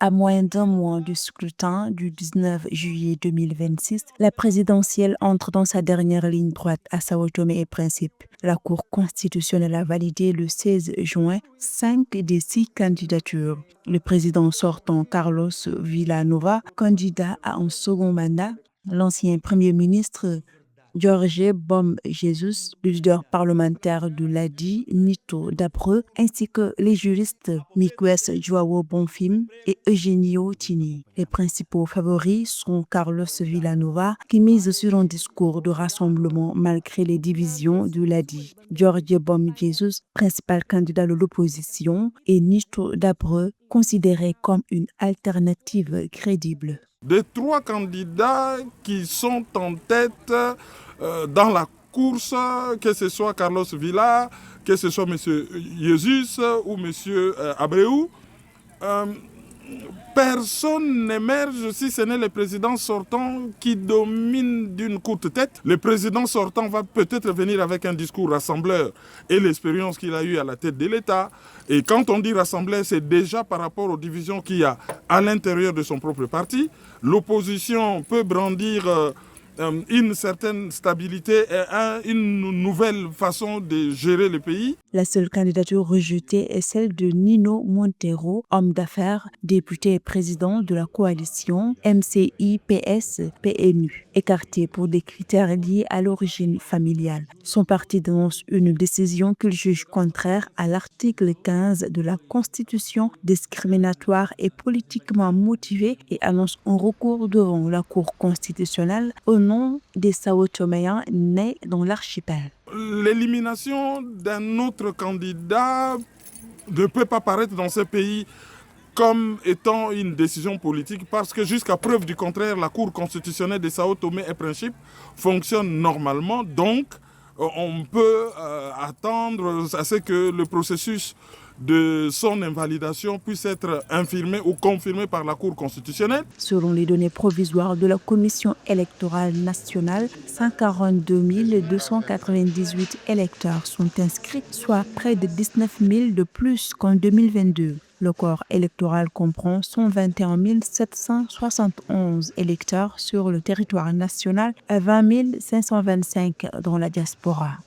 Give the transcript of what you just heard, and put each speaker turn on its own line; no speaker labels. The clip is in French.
À moins d'un mois du scrutin du 19 juillet 2026, la présidentielle entre dans sa dernière ligne droite à Sao Tomé et Principe. La Cour constitutionnelle a validé le 16 juin 5 des 6 candidatures. Le président sortant Carlos Villanova, candidat à un second mandat, l'ancien premier ministre Jorge Bom Jesus, le leader parlementaire de l'ADI, Nito Dabreu, ainsi que les juristes Miguel Joao Bonfim et Eugenio Tini. Les principaux favoris sont Carlos Villanova, qui mise sur un discours de rassemblement malgré les divisions de l'ADI, Jorge Bom Jesus, principal candidat de l'opposition, et Nito Dabreu, considéré comme une alternative crédible.
Des 3 candidats qui sont en tête dans la course, que ce soit Carlos Villa, que ce soit M. Jesus ou M. Abreu, personne n'émerge si ce n'est le président sortant qui domine d'une courte tête. Le président sortant va peut-être venir avec un discours rassembleur et l'expérience qu'il a eue à la tête de l'État. Et quand on dit rassembleur, c'est déjà par rapport aux divisions qu'il y a à l'intérieur de son propre parti. L'opposition peut brandir une certaine stabilité et une nouvelle façon de gérer le pays.
La seule candidature rejetée est celle de Nino Montero, homme d'affaires, député et président de la coalition MCI-PS-PNU, écarté pour des critères liés à l'origine familiale. Son parti dénonce une décision qu'il juge contraire à l'article 15 de la Constitution, discriminatoire et politiquement motivée, et annonce un recours devant la Cour constitutionnelle au nom des Sao Toméens nés dans l'archipel.
L'élimination d'un autre candidat ne peut pas paraître dans ce pays comme étant une décision politique parce que jusqu'à preuve du contraire, la Cour constitutionnelle de Sao Tomé et Principe fonctionne normalement. Donc, on peut attendre à ce que le processus de son invalidation puisse être infirmé ou confirmé par la Cour constitutionnelle.
Selon les données provisoires de la Commission électorale nationale, 142 298 électeurs sont inscrits, soit près de 19 000 de plus qu'en 2022. Le corps électoral comprend 121 771 électeurs sur le territoire national et 20 525 dans la diaspora.